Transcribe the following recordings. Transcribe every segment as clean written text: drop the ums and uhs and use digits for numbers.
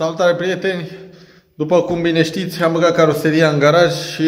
Salutare, prieteni! După cum bine știți, am băgat caroseria în garaj și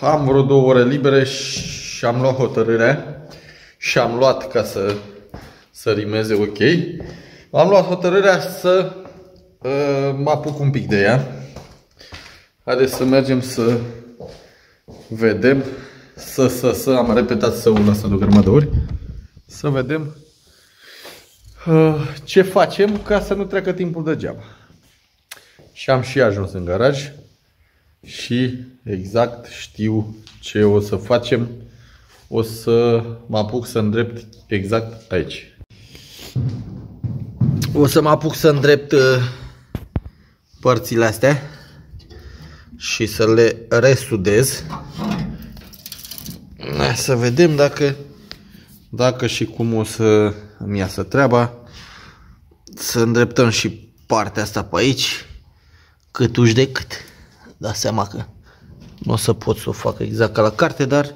am vreo 2 ore libere și am luat hotărârea și am luat, ca să rimeze ok, am luat hotărârea să mă apuc un pic de ea. Haideți să mergem să vedem, am repetat să-ul ăsta de o grămadă de ori, să vedem ce facem ca să nu treacă timpul degeaba. Și am și ajuns în garaj și exact știu ce o să facem. O să mă apuc să îndrept exact aici. O să mă apuc să îndrept părțile astea și să le resudez. Să vedem dacă și cum o să îmi iasă treaba. Să îndreptăm și partea asta pe aici, cât uși de cât. Dați seama că nu o să pot să o fac exact ca la carte, dar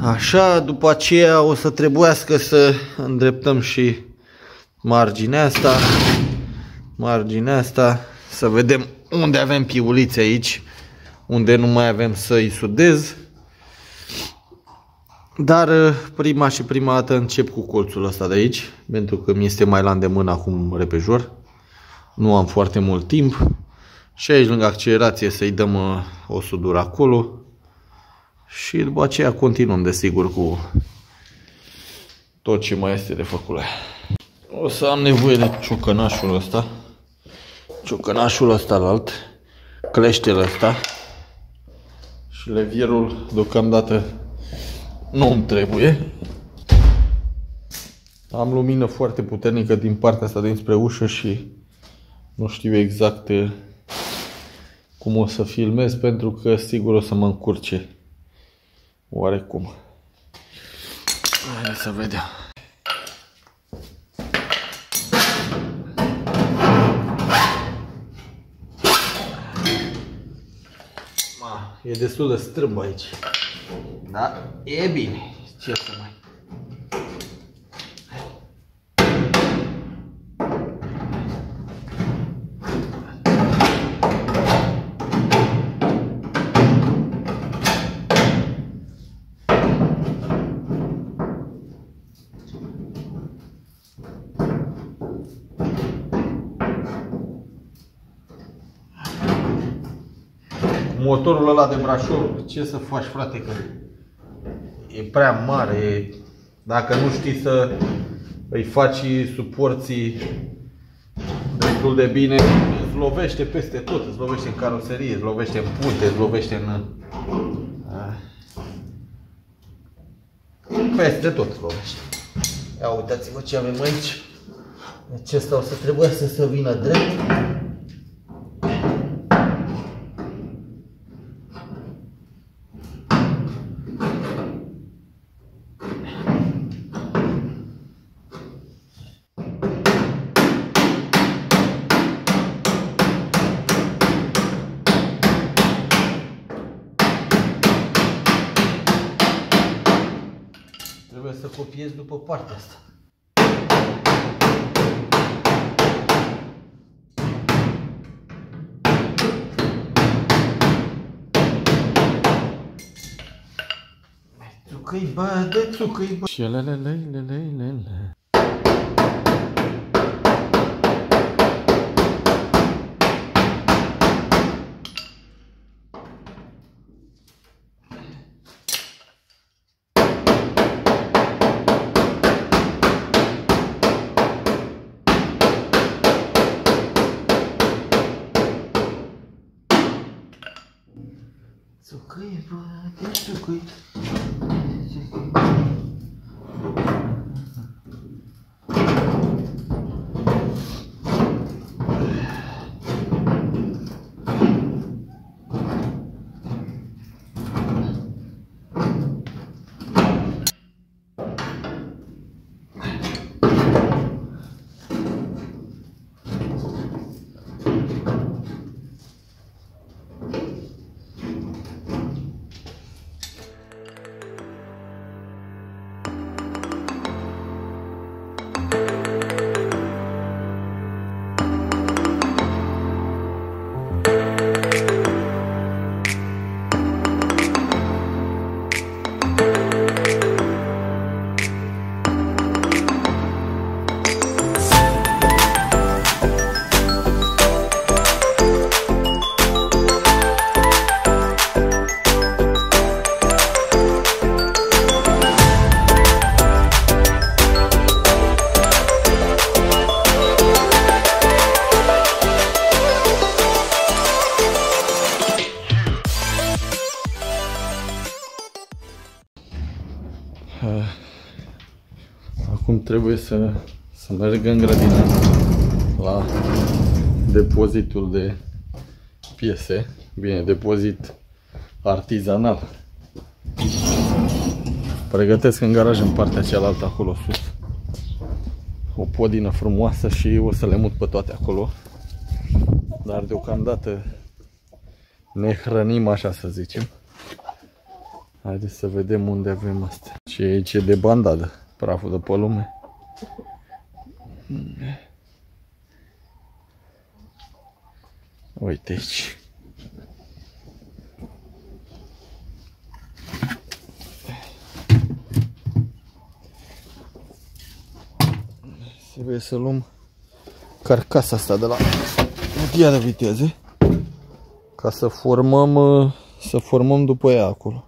așa. După aceea o să trebuiască să îndreptăm și marginea asta, să vedem unde avem piulițe aici, unde nu mai avem să-i sudez. Dar prima dată încep cu colțul ăsta de aici, pentru că mi este mai la îndemână acum repejor. Nu am foarte mult timp. Și aici lângă accelerație să-i dăm o sudură acolo. Și după aceea continuăm desigur cu tot ce mai este de făcut. O să am nevoie de ciocănașul ăsta. Ciocănașul ăsta la alt. Cleștele ăsta. Și levierul deocamdată nu îmi trebuie. Am lumină foarte puternică din partea asta dinspre ușă și nu știu exact cum o să filmez, pentru că sigur o să mă încurce oarecum. Hai să vedem. E destul de strâmb aici. Da, e bine. Ce să mai... Motorul ăla de Brașov, ce să faci, frate, că e prea mare. Dacă nu știi să îi faci suporții destul de bine, îți lovește peste tot, îți lovește în caroserie, îți lovește în punte, îți lovește în... peste tot îți lovește. Ia uitați-vă ce avem aici. Acesta o să trebuiască să vină drept. Trebuie să copiez după partea asta. Țucă-i bă, de țucă-i bă. Și lelelelelelele. Țucă-i bă, de țucă-i. trebuie să merg în grădină la depozitul de piese. Bine, depozit artizanal. Pregătesc în garaj în partea cealaltă acolo sus o podină frumoasă și o să le mut pe toate acolo. Dar deocamdată ne hrănim, așa să zicem. Haideți să vedem unde avem astea. Și aici e de bandadă, praful de pe lume. Uite aici. Trebuie să luăm carcasa asta de la cutia de viteze ca să formăm după ea acolo.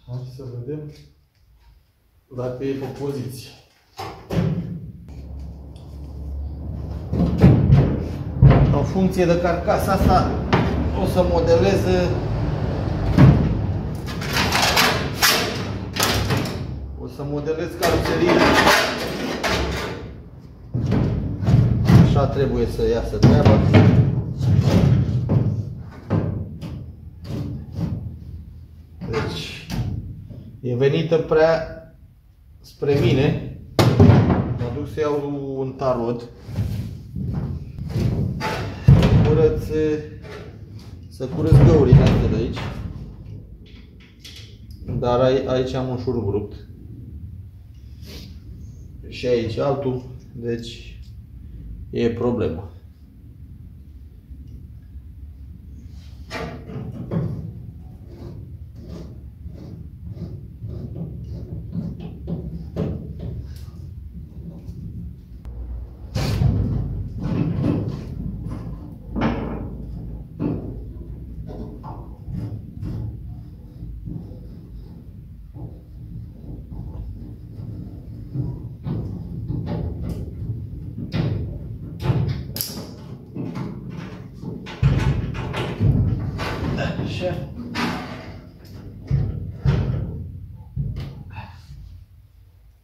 Hai să vedem dacă e pe poziție. În funcție de carcasa asta o să modelez caroseria. Așa trebuie să iasă treaba. Deci e venită prea spre mine. Mă duc să iau un tarot. Să curăț găurile astea de aici. Dar aici am un șurub rupt. Și aici altul. Deci e problemă.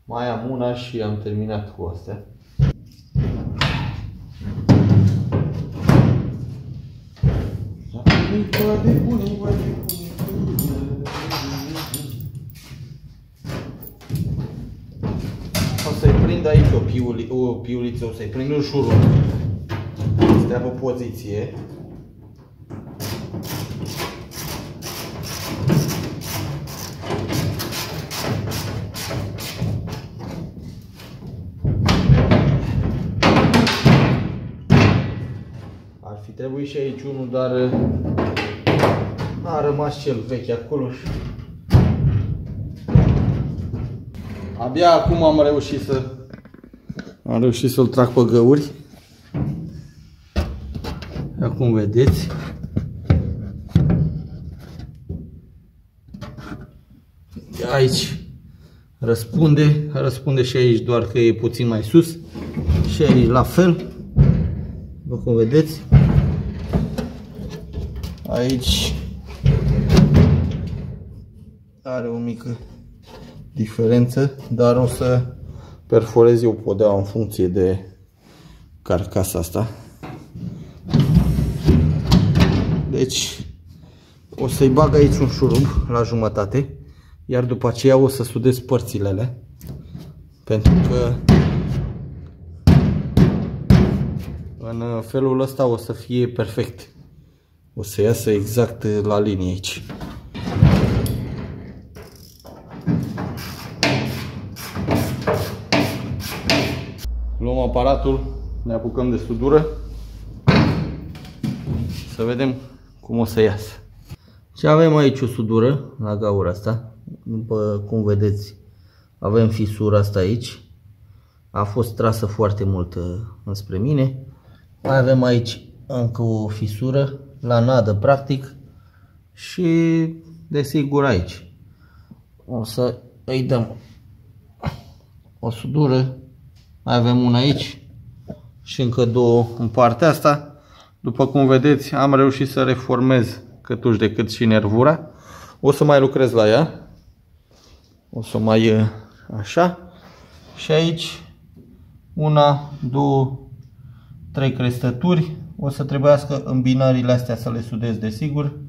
Mai am una și am terminat cu astea. O să-i prind aici o piuliță, o să-i prind un șurub. Stea pe poziție. Trebuie și aici unul, dar a rămas cel vechi acolo și abia acum am reușit să-l trag pe găuri. Acum vedeți. Aici răspunde și aici, doar că e puțin mai sus. Și aici la fel. După cum vedeți. Aici are o mică diferență, dar o să perforez eu podeaua în funcție de carcasa asta. Deci o să-i bag aici un șurub la jumătate, iar după aceea o să sudez părțile alea, pentru că în felul ăsta o să fie perfect. O să iasă exact la linie aici. Luăm aparatul, ne apucăm de sudură. Să vedem cum o să iasă. Și avem aici o sudură la gaura asta. După cum vedeți, avem fisura asta aici. A fost trasă foarte mult înspre mine. Mai avem aici încă o fisură la nadă, practic, și desigur aici o să îi dăm o sudură. Mai avem una aici și încă două în partea asta. După cum vedeți, am reușit să reformez câtuși de cât și nervura. O să mai lucrez la ea. O să mai așa. Și aici 1, 2, 3 crestături. O să trebuiască îmbinările astea să le sudez, desigur.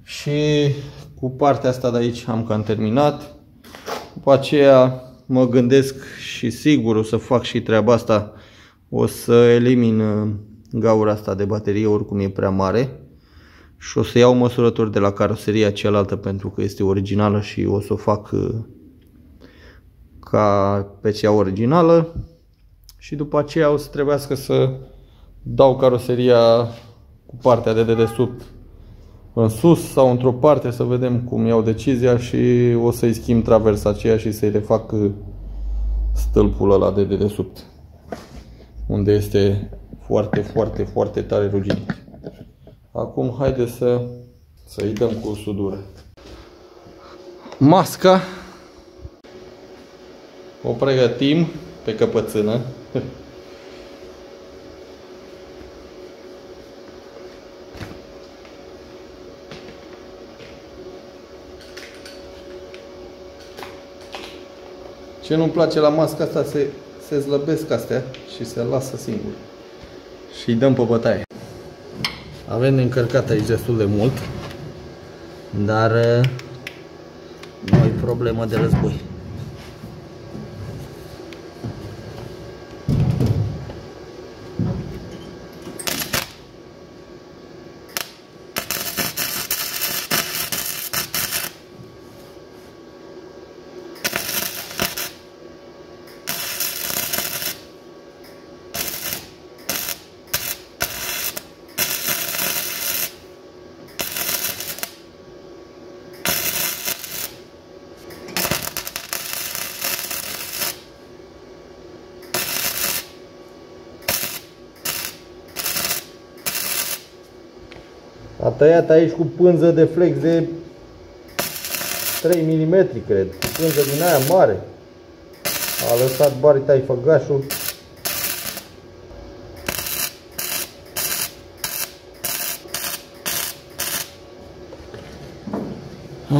Și cu partea asta de aici am cam terminat. După aceea mă gândesc și sigur o să fac și treaba asta. O să elimin gaura asta de baterie, oricum e prea mare. Și o să iau măsurători de la caroseria cealaltă pentru că este originală și o să o fac ca pe cea originală. Și după aceea o să trebuiască să dau caroseria cu partea de dedesubt în sus sau într-o parte, să vedem cum iau decizia și o să-i schimb traversa aceea și să-i refac stâlpul ăla de dedesubt, unde este foarte tare ruginit. Acum haideți să-i dăm cu sudură. Masca o pregătim pe căpățână. Ce nu-mi place la masca asta, se slăbesc astea și se lasă singur. Și îi dăm pe bătaie. Avem încărcat aici destul de mult, dar nu e problemă de război. A tăiat aici cu pânză de flex de 3 mm, cred, cu pânză din aia mare. A lăsat baritai făgașul.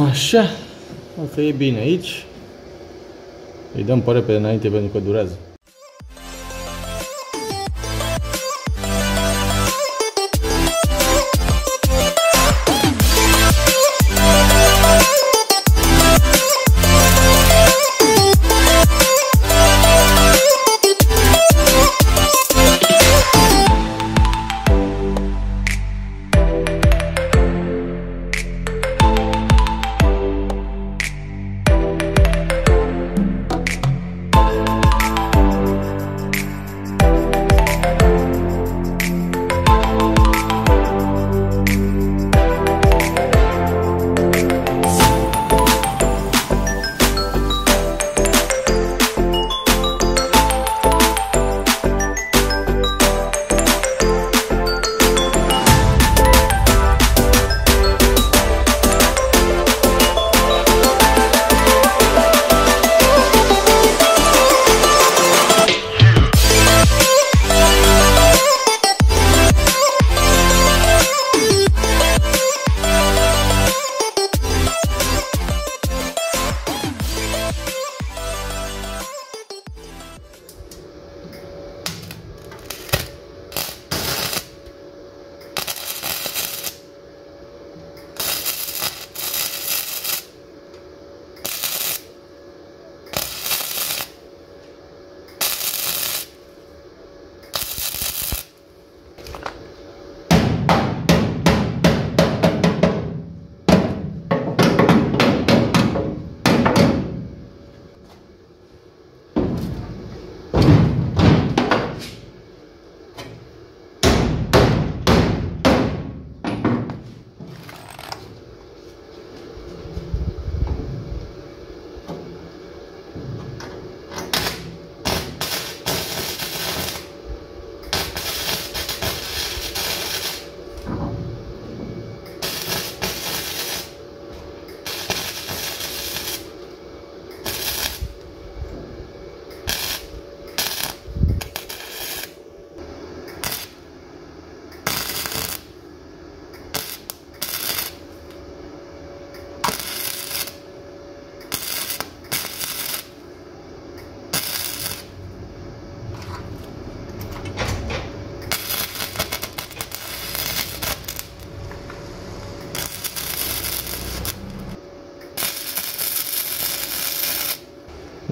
Așa, o să e bine aici. Îi dăm pe repede înainte pentru că durează.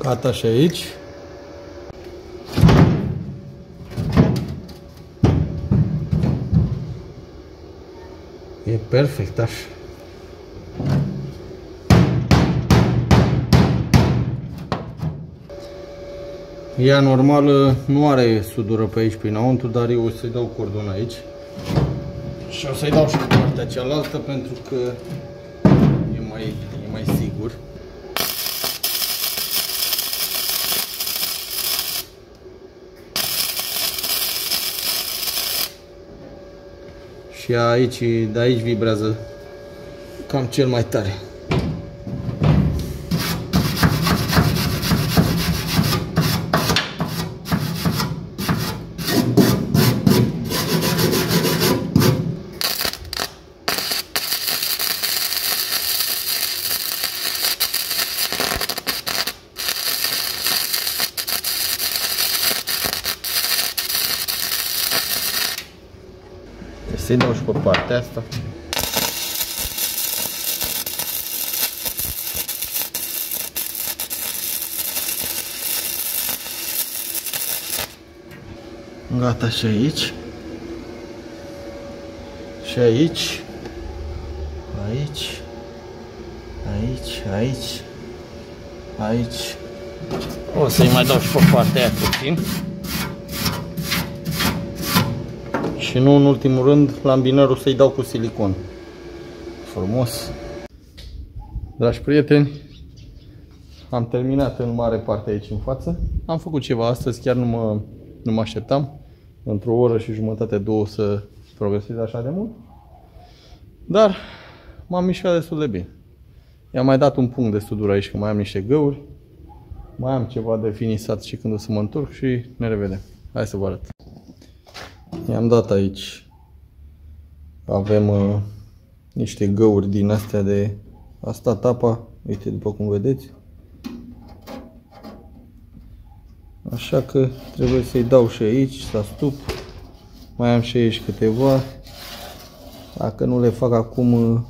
Gata și aici. E perfect așa. Ea normal nu are sudură pe aici prinăuntru, dar eu o să-i dau cordon aici. Și o să-i dau și pe partea cealaltă pentru că e mai sigur. Și aici, de aici vibrează cam cel mai tare. Să-i dau și pe partea asta. Gata și aici. Și aici. Aici. Aici. Aici. Aici. O să-i mai dau și pe partea aia puțin. Și nu în ultimul rând, lambinărul să-i dau cu silicon. Frumos. Dragi prieteni, am terminat în mare parte aici în față. Am făcut ceva astăzi, chiar nu mă așteptam. Într-o oră și jumătate, două să progresez așa de mult. Dar m-am mișcat destul de bine. I-am mai dat un punct de sudură aici, că mai am niște găuri. Mai am ceva de finisat și când o să mă întorc și ne revedem. Hai să vă arăt. I-am dat aici, avem niște găuri din astea de asta tapa, uite după cum vedeți. Așa că trebuie să-i dau și aici, să astup. Mai am și aici câteva. Dacă nu le fac acum,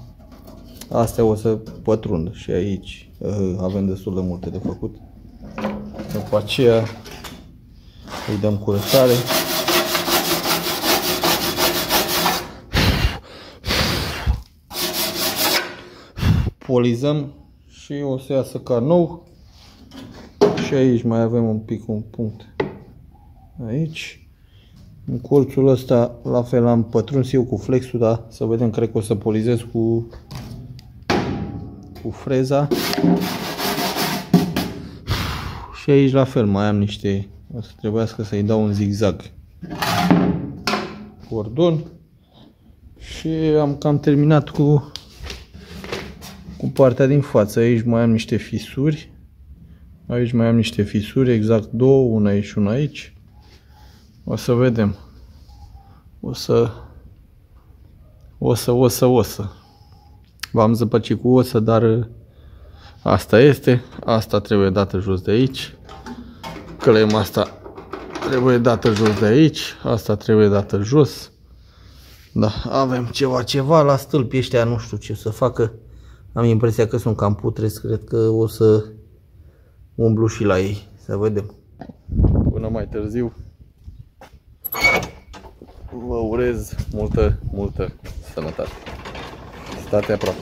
astea o să pătrundă și aici avem destul de multe de făcut. După aceea îi dăm curățare. Polizăm și o să iasă ca nou. Și aici mai avem un punct. Aici. În colțul ăsta la fel am pătruns eu cu flexul, dar să vedem, cred că o să polizez cu freza. Și aici la fel mai am niște, o să trebuiască să-i dau un zigzag cordon. Și am cam terminat cu partea din față. Aici mai am niște fisuri. Aici mai am niște fisuri, exact două, una aici și una aici. O să vedem. O să. V-am zăpăcit cu osă, dar asta este. Asta trebuie dată jos de aici. Călem asta trebuie dată jos de aici. Asta trebuie dată jos. Da, avem ceva la stâlpi ăștia, nu știu ce să facă. Am impresia că sunt cam putreți, cred că o să umblu și la ei, să vedem. Până mai târziu, vă urez multă sănătate. Stați aproape.